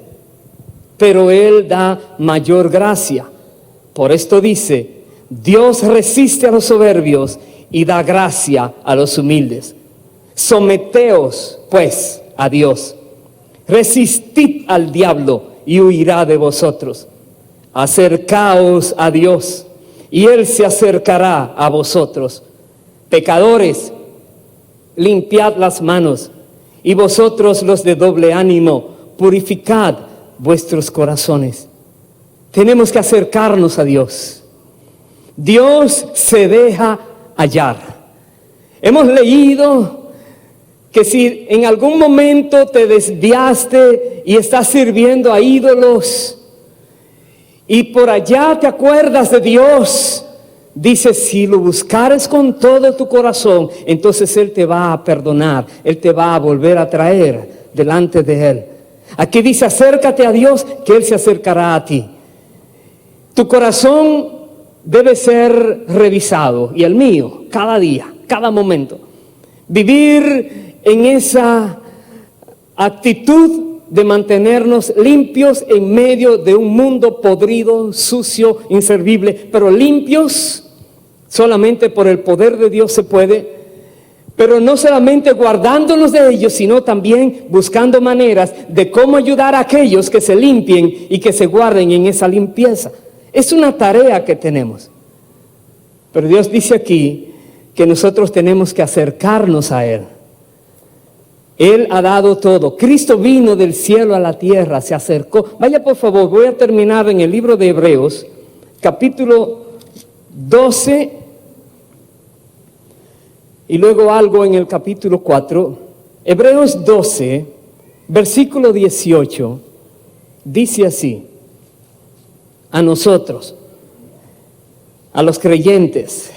Pero Él da mayor gracia. Por esto dice, Dios resiste a los soberbios y da gracia a los humildes. Someteos, pues, a Dios. Resistid al diablo y huirá de vosotros. Acercaos a Dios y Él se acercará a vosotros. Pecadores, limpiad las manos, y vosotros los de doble ánimo, purificad vuestros corazones. Tenemos que acercarnos a Dios. Dios se deja hallar. Hemos leído que si en algún momento te desviaste y estás sirviendo a ídolos y por allá te acuerdas de Dios, dice, si lo buscares con todo tu corazón, entonces Él te va a perdonar, Él te va a volver a traer delante de Él. Aquí dice, acércate a Dios, que Él se acercará a ti. Tu corazón debe ser revisado, y el mío, cada día, cada momento. Vivir en esa actitud de mantenernos limpios en medio de un mundo podrido, sucio, inservible, pero limpios solamente por el poder de Dios se puede, pero no solamente guardándonos de ellos, sino también buscando maneras de cómo ayudar a aquellos que se limpien y que se guarden en esa limpieza. Es una tarea que tenemos. Pero Dios dice aquí que nosotros tenemos que acercarnos a Él. Él ha dado todo. Cristo vino del cielo a la tierra, se acercó. Vaya por favor, voy a terminar en el libro de Hebreos, capítulo 12, y luego algo en el capítulo 4. Hebreos 12, versículo 18, dice así: a nosotros, a los creyentes,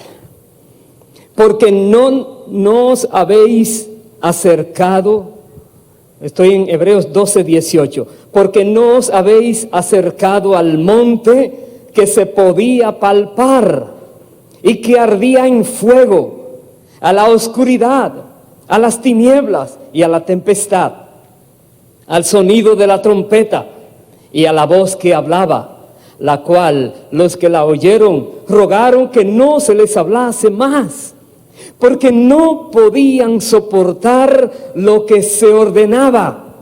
porque no nos habéis acercado, estoy en Hebreos 12, 18, porque no os habéis acercado al monte que se podía palpar y que ardía en fuego, a la oscuridad, a las tinieblas y a la tempestad, al sonido de la trompeta y a la voz que hablaba, la cual los que la oyeron rogaron que no se les hablase más, porque no podían soportar lo que se ordenaba.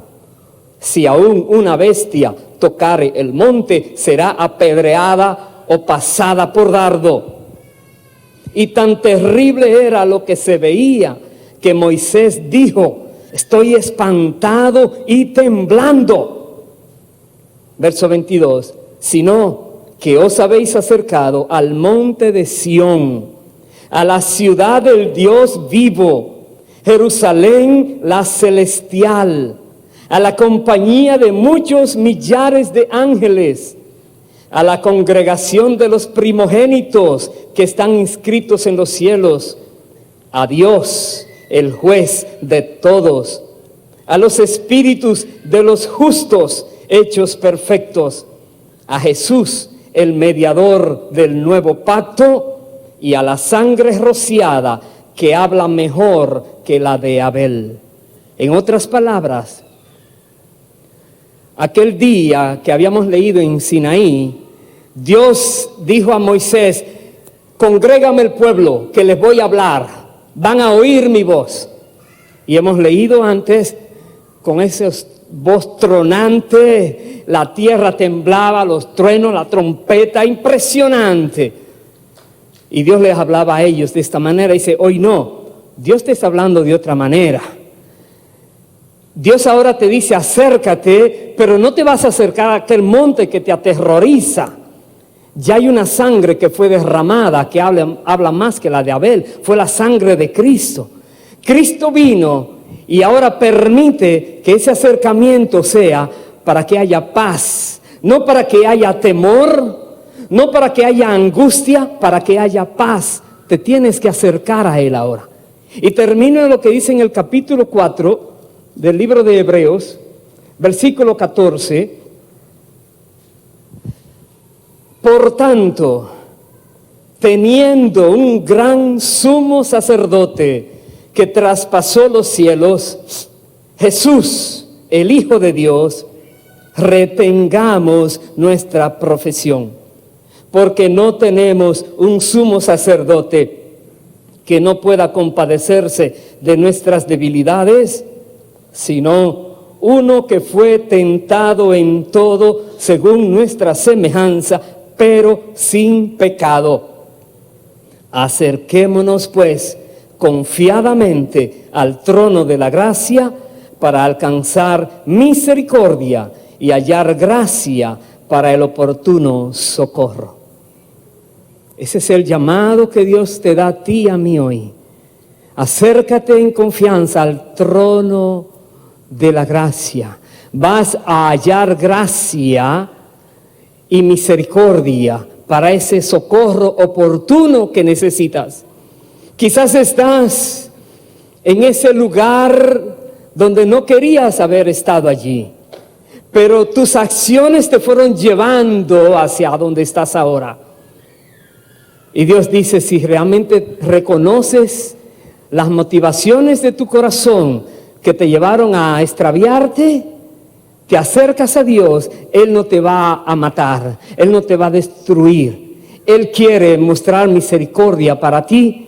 Si aún una bestia tocare el monte, será apedreada o pasada por dardo. Y tan terrible era lo que se veía, que Moisés dijo: estoy espantado y temblando. Verso 22, sino que os habéis acercado al monte de Sión, a la ciudad del Dios vivo, Jerusalén la celestial, a la compañía de muchos millares de ángeles, a la congregación de los primogénitos que están inscritos en los cielos, a Dios, el juez de todos, a los espíritus de los justos hechos perfectos, a Jesús, el mediador del nuevo pacto, y a la sangre rociada que habla mejor que la de Abel. En otras palabras, aquel día que habíamos leído en Sinaí, Dios dijo a Moisés: congrégame el pueblo, que les voy a hablar, van a oír mi voz. Y hemos leído antes, con esa voz tronante, la tierra temblaba, los truenos, la trompeta, impresionante. Y Dios les hablaba a ellos de esta manera. Dice, hoy no, Dios te está hablando de otra manera. Dios ahora te dice, acércate, pero no te vas a acercar a aquel monte que te aterroriza. Ya hay una sangre que fue derramada, que habla más que la de Abel. Fue la sangre de Cristo. Cristo vino y ahora permite que ese acercamiento sea para que haya paz, no para que haya temor, no para que haya angustia, para que haya paz. Te tienes que acercar a Él ahora. Y termino en lo que dice en el capítulo 4 del libro de Hebreos, versículo 14. Por tanto, teniendo un gran sumo sacerdote que traspasó los cielos, Jesús, el Hijo de Dios, retengamos nuestra profesión, porque no tenemos un sumo sacerdote que no pueda compadecerse de nuestras debilidades, sino uno que fue tentado en todo según nuestra semejanza, pero sin pecado. Acerquémonos pues confiadamente al trono de la gracia para alcanzar misericordia y hallar gracia para el oportuno socorro. Ese es el llamado que Dios te da a ti y a mí hoy. Acércate en confianza al trono de la gracia. Vas a hallar gracia y misericordia para ese socorro oportuno que necesitas. Quizás estás en ese lugar donde no querías haber estado allí, pero tus acciones te fueron llevando hacia donde estás ahora. Y Dios dice, si realmente reconoces las motivaciones de tu corazón que te llevaron a extraviarte, te acercas a Dios, Él no te va a matar, Él no te va a destruir. Él quiere mostrar misericordia para ti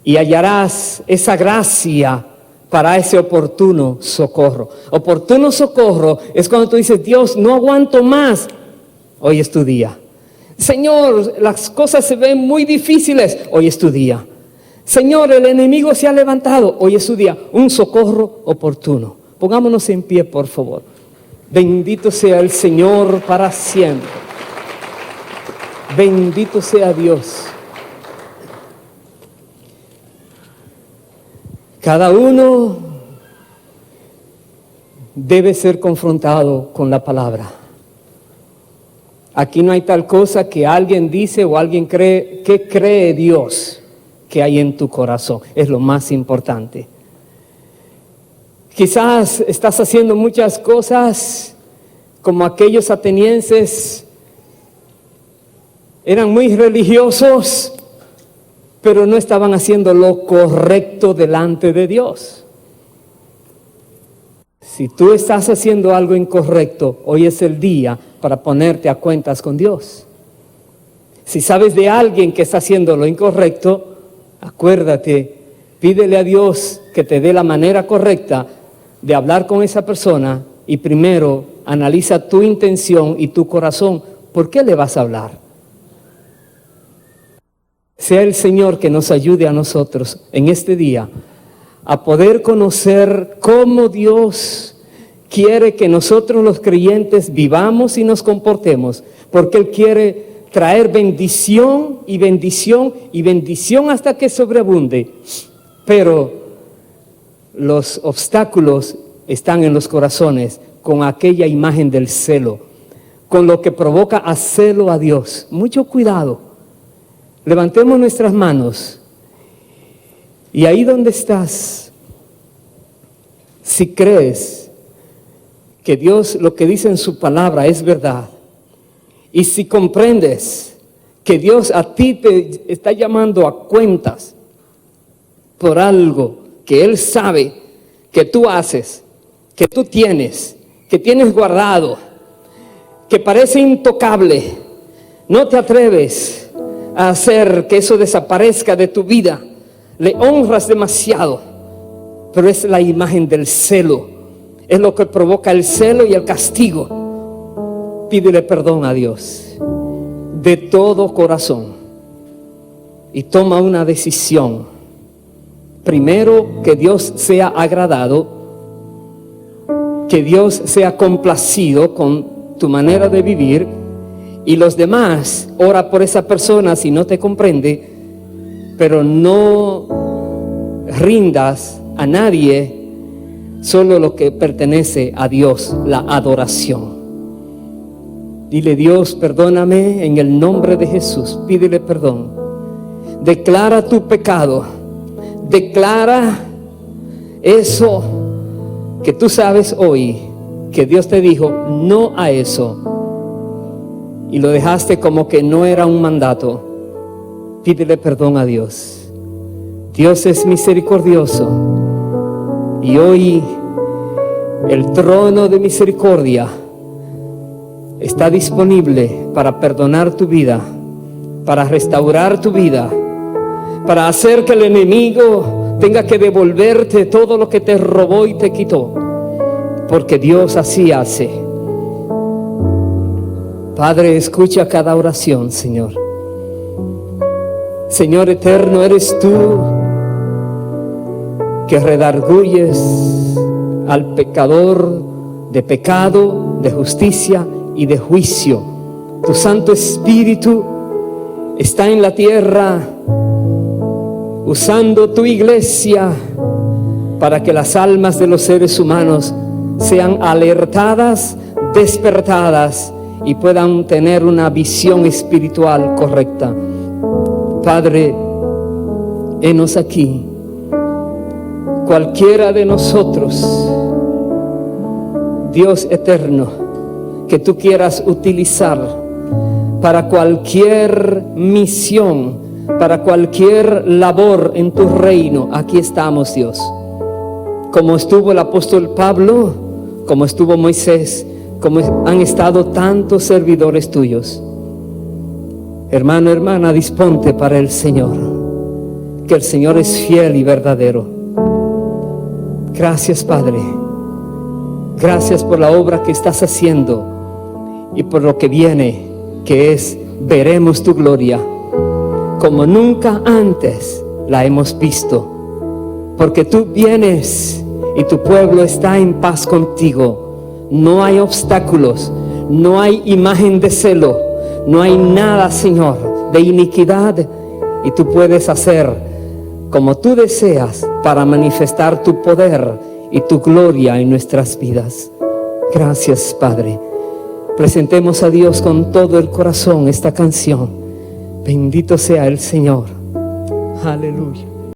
y hallarás esa gracia para ese oportuno socorro. Oportuno socorro es cuando tú dices, Dios, no aguanto más. Hoy es tu día. Señor, las cosas se ven muy difíciles. Hoy es tu día. Señor, el enemigo se ha levantado. Hoy es su día. Un socorro oportuno. Pongámonos en pie, por favor. Bendito sea el Señor para siempre. Bendito sea Dios. Cada uno debe ser confrontado con la palabra. Aquí no hay tal cosa que alguien dice o alguien cree. ¿Qué cree Dios que hay en tu corazón? Es lo más importante. Quizás estás haciendo muchas cosas como aquellos atenienses. Eran muy religiosos, pero no estaban haciendo lo correcto delante de Dios. Si tú estás haciendo algo incorrecto, hoy es el día para ponerte a cuentas con Dios. Si sabes de alguien que está haciendo lo incorrecto, acuérdate, pídele a Dios que te dé la manera correcta de hablar con esa persona y primero analiza tu intención y tu corazón. ¿Por qué le vas a hablar? Sea el Señor que nos ayude a nosotros en este día a poder conocer cómo Dios quiere que nosotros los creyentes vivamos y nos comportemos, porque Él quiere traer bendición y bendición y bendición hasta que sobreabunde. Pero los obstáculos están en los corazones con aquella imagen del celo, con lo que provoca a celo a Dios. Mucho cuidado. Levantemos nuestras manos y ahí donde estás, si crees que Dios lo que dice en su palabra es verdad, y si comprendes que Dios a ti te está llamando a cuentas por algo que Él sabe que tú haces, que tú tienes, que tienes guardado, que parece intocable, no te atreves a hacer que eso desaparezca de tu vida, le honras demasiado, pero es la imagen del celo, es lo que provoca el celo y el castigo. Pídele perdón a Dios de todo corazón y toma una decisión. Primero, que Dios sea agradado, que Dios sea complacido con tu manera de vivir. Y los demás, ora por esa persona si no te comprende, pero no rindas a nadie, solo lo que pertenece a Dios, la adoración. Dile, Dios, perdóname en el nombre de Jesús, pídele perdón. Declara tu pecado, declara eso que tú sabes hoy, que Dios te dijo, no a eso. Y lo dejaste como que no era un mandato. Pídele perdón a Dios. Dios es misericordioso. Y hoy el trono de misericordia está disponible para perdonar tu vida, para restaurar tu vida, para hacer que el enemigo tenga que devolverte todo lo que te robó y te quitó. Porque Dios así hace. Padre, escucha cada oración, Señor. Señor eterno, eres tú que redarguyes al pecador de pecado de justicia y de juicio. Tu Santo Espíritu está en la tierra usando tu iglesia para que las almas de los seres humanos sean alertadas, despertadas y puedan tener una visión espiritual correcta. Padre, henos aquí, cualquiera de nosotros, Dios eterno, que tú quieras utilizar para cualquier misión, para cualquier labor en tu reino. Aquí estamos, Dios. Como estuvo el apóstol Pablo, como estuvo Moisés, como han estado tantos servidores tuyos. Hermano, hermana, disponte para el Señor, que el Señor es fiel y verdadero. Gracias, Padre. Gracias por la obra que estás haciendo y por lo que viene, que es, veremos tu gloria como nunca antes la hemos visto, porque tú vienes y tu pueblo está en paz contigo. No hay obstáculos, no hay imagen de celo, no hay nada, Señor, de iniquidad, y tú puedes hacer como tú deseas para manifestar tu poder y tu gloria en nuestras vidas. Gracias, Padre. Presentemos a Dios con todo el corazón esta canción. Bendito sea el Señor. Aleluya.